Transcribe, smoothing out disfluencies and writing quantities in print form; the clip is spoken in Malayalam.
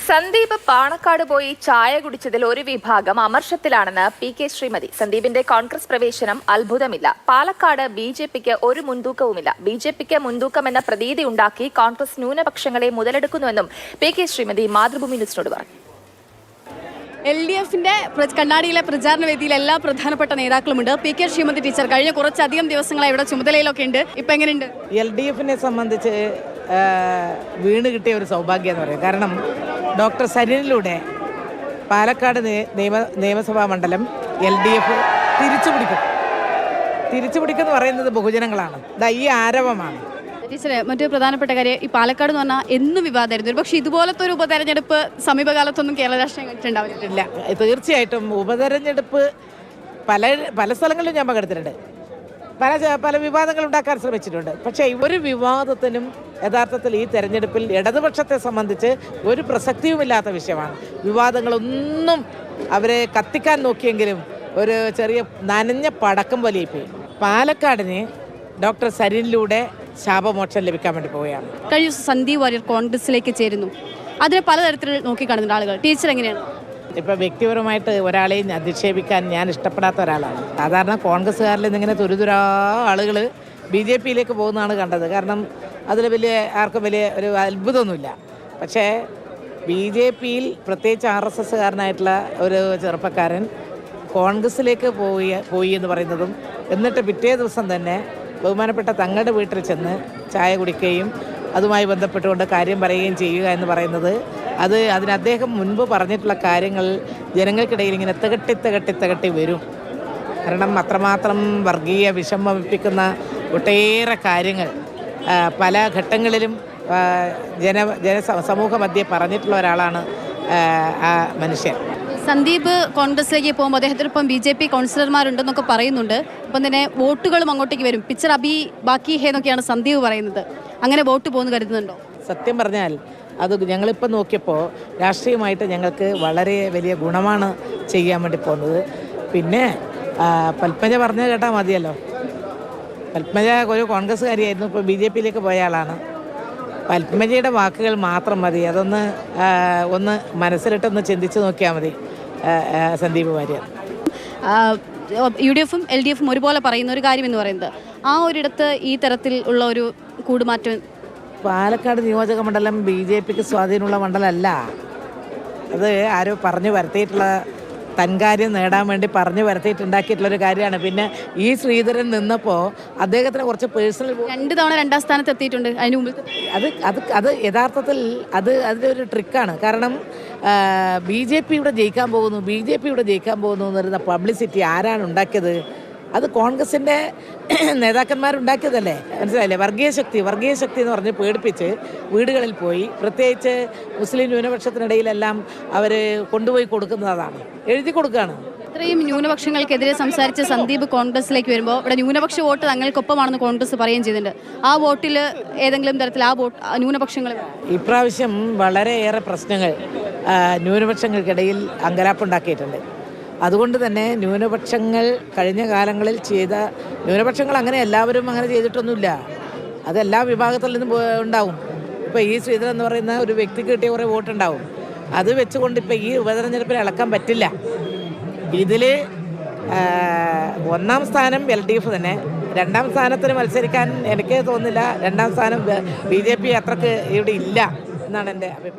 സന്ദീപ് പാണക്കാട് പോയി ചായ കുടിച്ചതിൽ ഒരു വിഭാഗം അമർഷത്തിലാണെന്ന് പി.കെ. ശ്രീമതി. സന്ദീപിന്റെ കോൺഗ്രസ് പ്രവേശനം അത്ഭുതമില്ല. പാലക്കാട് ബി.ജെ.പിക്ക് ഒരു മുൻതൂക്കവുമില്ല. ബി.ജെ.പിക്ക് മുൻതൂക്കമെന്ന പ്രതീതി ഉണ്ടാക്കി കോൺഗ്രസ് ന്യൂനപക്ഷങ്ങളെ മുതലെടുക്കുന്നുവെന്നും പി.കെ. ശ്രീമതി മാതൃഭൂമി ന്യൂസിനോട് പറഞ്ഞു. LDFന്റെ കണ്ണാടിയിലെ പ്രചാരണ വേദിയിൽ എല്ലാ പ്രധാനപ്പെട്ട നേതാക്കളുമുണ്ട്. പി.കെ. ശ്രീമതി ടീച്ചർ കഴിഞ്ഞ കുറച്ചധികം ദിവസങ്ങളായി ഇവിടെ ചുമതലയിലൊക്കെ ഉണ്ട്. ഇപ്പം എങ്ങനെയുണ്ട്? LDFനെ സംബന്ധിച്ച് വീണ് കിട്ടിയ ഒരു സൗഭാഗ്യം എന്ന് പറയും. കാരണം ഡോക്ടർ സരിനിലൂടെ പാലക്കാട് നിയമസഭാ മണ്ഡലം LDF തിരിച്ചുപിടിക്കെന്ന് പറയുന്നത് ബഹുജനങ്ങളാണ്. ഈ ആരവമാണ്. ടീച്ചറെ, മറ്റൊരു പ്രധാനപ്പെട്ട കാര്യം, ഈ പാലക്കാട് എന്ന് പറഞ്ഞാൽ എന്നും വിവാദമായിരുന്നു. പക്ഷേ ഇതുപോലത്തെ ഒരു ഉപതെരഞ്ഞെടുപ്പ് സമീപകാലത്തൊന്നും കേരള രാഷ്ട്രീയം കണ്ടിട്ടുണ്ടാവില്ല. തീർച്ചയായിട്ടും ഉപതെരഞ്ഞെടുപ്പ് പല സ്ഥലങ്ങളിലും ഞാൻ പങ്കെടുത്തിട്ടുണ്ട്. പല വിവാദങ്ങൾ ഉണ്ടാക്കാൻ ശ്രമിച്ചിട്ടുണ്ട്. പക്ഷേ ഒരു വിവാദത്തിനും യഥാർത്ഥത്തിൽ ഈ തെരഞ്ഞെടുപ്പിൽ ഇടതുപക്ഷത്തെ സംബന്ധിച്ച് ഒരു പ്രസക്തിയുമില്ലാത്ത വിഷയമാണ്. വിവാദങ്ങളൊന്നും അവരെ കത്തിക്കാൻ നോക്കിയെങ്കിലും ഒരു ചെറിയ നനഞ്ഞ പടക്കം വലിയിപ്പോയി. പാലക്കാടിന് ഡോക്ടർ സരിനിലൂടെ ശാപമോക്ഷം ലഭിക്കാൻ വേണ്ടി പോവുകയാണ്. കഴിഞ്ഞ ദിവസം സന്ദീപ് വാര്യർ കോൺഗ്രസിലേക്ക് ചേരുന്നു. അതിനെ പലതരത്തിൽ നോക്കിക്കാണുന്നുണ്ട് ആളുകൾ. ടീച്ചർ എങ്ങനെയാണ്? ഇപ്പം വ്യക്തിപരമായിട്ട് ഒരാളെയും അധിക്ഷേപിക്കാൻ ഞാൻ ഇഷ്ടപ്പെടാത്ത ഒരാളാണ്. സാധാരണ കോൺഗ്രസ്സുകാരിൽ നിന്നിങ്ങനെ തുരുതുരാ ആളുകൾ BJPയിലേക്ക് പോകുന്നതാണ് കണ്ടത്. കാരണം അതിൽ ആർക്കും വലിയ ഒരു അത്ഭുതമൊന്നുമില്ല. പക്ഷേ BJPയിൽ പ്രത്യേകിച്ച് RSSകാരനായിട്ടുള്ള ഒരു ചെറുപ്പക്കാരൻ കോൺഗ്രസ്സിലേക്ക് പോയി എന്ന് പറയുന്നതും, എന്നിട്ട് പിറ്റേ ദിവസം തന്നെ ബഹുമാനപ്പെട്ട തങ്ങളുടെ വീട്ടിൽ ചെന്ന് ചായ കുടിക്കുകയും അതുമായി ബന്ധപ്പെട്ടുകൊണ്ട് കാര്യം പറയുകയും ചെയ്യുക എന്ന് പറയുന്നത്, അതിന് അദ്ദേഹം മുൻപ് പറഞ്ഞിട്ടുള്ള കാര്യങ്ങൾ ജനങ്ങൾക്കിടയിൽ ഇങ്ങനെ തികട്ടി വരും. കാരണം അത്രമാത്രം വർഗീയ വിഷം വമിപ്പിക്കുന്ന ഒട്ടേറെ കാര്യങ്ങൾ പല ഘട്ടങ്ങളിലും സമൂഹ മധ്യേ പറഞ്ഞിട്ടുള്ള ഒരാളാണ് ആ മനുഷ്യൻ. സന്ദീപ് കോൺഗ്രസിലേക്ക് പോകുമ്പോൾ അദ്ദേഹത്തിനൊപ്പം BJP കൗൺസിലർമാരുണ്ടെന്നൊക്കെ പറയുന്നുണ്ട്. ഇപ്പം തന്നെ വോട്ടുകളും അങ്ങോട്ടേക്ക് വരും. പിക്ചർ അബി ബാക്കി ഹേ എന്നൊക്കെയാണ് സന്ദീപ് പറയുന്നത്. അങ്ങനെ വോട്ട് പോകുന്നു കരുതുന്നുണ്ടോ? സത്യം പറഞ്ഞാൽ അത് ഞങ്ങളിപ്പോൾ നോക്കിയപ്പോൾ രാഷ്ട്രീയമായിട്ട് ഞങ്ങൾക്ക് വളരെ വലിയ ഗുണമാണ് ചെയ്യാൻ വേണ്ടി പോകുന്നത്. പിന്നെ പത്മജ പറഞ്ഞു കേട്ടാൽ മതിയല്ലോ. പത്മജ ഒരു കോൺഗ്രസ്സുകാരിയായിരുന്നു, ഇപ്പോൾ BJPയിലേക്ക് പോയ ആളാണ്. പത്മജയുടെ വാക്കുകൾ മാത്രം മതി, ഒന്ന് മനസ്സിലിട്ടൊന്ന് ചിന്തിച്ച് നോക്കിയാൽ മതി സന്ദീപ് വാര്യർ. UDFും LDFും ഒരുപോലെ പറയുന്ന ഒരു കാര്യം എന്ന് പറയുന്നത്, ആ ഒരിടത്ത് ഈ തരത്തിൽ ഉള്ള ഒരു കൂടുമാറ്റം. പാലക്കാട് നിയോജക മണ്ഡലം BJPക്ക് സ്വാധീനമുള്ള മണ്ഡലമല്ല. അത് ആരോ പറഞ്ഞു വരുത്തിയിട്ടുള്ള തൻകാര്യം നേടാൻ വേണ്ടി പറഞ്ഞു വരുത്തിയിട്ടുണ്ടാക്കിയിട്ടുള്ളൊരു കാര്യമാണ്. പിന്നെ ഈ ശ്രീധരൻ നിന്നപ്പോൾ അദ്ദേഹത്തിന് കുറച്ച് പേഴ്സണൽ 2 തവണ 2ാം സ്ഥാനത്ത് എത്തിയിട്ടുണ്ട്. അതിന് മുമ്പിൽ അത് യഥാർത്ഥത്തിൽ അതിൻ്റെ ഒരു ട്രിക്കാണ്. കാരണം BJP ഇവിടെ ജയിക്കാൻ പോകുന്നു എന്ന് പറയുന്ന പബ്ലിസിറ്റി ആരാണ് ഉണ്ടാക്കിയത്? അത് കോൺഗ്രസിൻ്റെ നേതാക്കന്മാരുണ്ടാക്കിയതല്ലേ. മനസ്സിലായില്ലേ? വർഗീയ ശക്തി എന്ന് പറഞ്ഞ് പേടിപ്പിച്ച് വീടുകളിൽ പോയി, പ്രത്യേകിച്ച് മുസ്ലിം ന്യൂനപക്ഷത്തിനിടയിലെല്ലാം അവർ കൊണ്ടുപോയി കൊടുക്കുന്നതാണ്, എഴുതി കൊടുക്കുകയാണ്. ഇത്രയും ന്യൂനപക്ഷങ്ങൾക്കെതിരെ സംസാരിച്ച സന്ദീപ് കോൺഗ്രസിലേക്ക് വരുമ്പോൾ ഇവിടെ ന്യൂനപക്ഷ വോട്ട് തങ്ങൾക്കൊപ്പമാണെന്ന് കോൺഗ്രസ് പറയുകയും ചെയ്തിട്ടുണ്ട്. ആ വോട്ടിൽ ഏതെങ്കിലും തരത്തിൽ ന്യൂനപക്ഷങ്ങൾ ഇപ്രാവശ്യം വളരെയേറെ പ്രശ്നങ്ങൾ ന്യൂനപക്ഷങ്ങൾക്കിടയിൽ അങ്കലാപ്പുണ്ടാക്കിയിട്ടുണ്ട്. അതുകൊണ്ട് തന്നെ ന്യൂനപക്ഷങ്ങൾ കഴിഞ്ഞ കാലങ്ങളിൽ ചെയ്ത ന്യൂനപക്ഷങ്ങൾ അങ്ങനെ എല്ലാവരും അങ്ങനെ ചെയ്തിട്ടൊന്നുമില്ല. അതെല്ലാ വിഭാഗത്തിൽ നിന്നും ഉണ്ടാവും. ഇപ്പോൾ ഈ ശ്രീധരൻ എന്ന് പറയുന്ന ഒരു വ്യക്തിക്ക് കിട്ടിയ കുറേ വോട്ടുണ്ടാവും. അത് വെച്ചുകൊണ്ട് ഇപ്പോൾ ഈ ഉപതെരഞ്ഞെടുപ്പിൽ ഇളക്കാൻ പറ്റില്ല. ഇതിൽ 1ാം സ്ഥാനം LDF തന്നെ. 2ാം സ്ഥാനത്തിന് മത്സരിക്കാൻ എനിക്ക് തോന്നുന്നില്ല. 2ാം സ്ഥാനം BJP അത്രക്ക് ഇവിടെ ഇല്ല എന്നാണ് എൻ്റെ അഭിപ്രായം.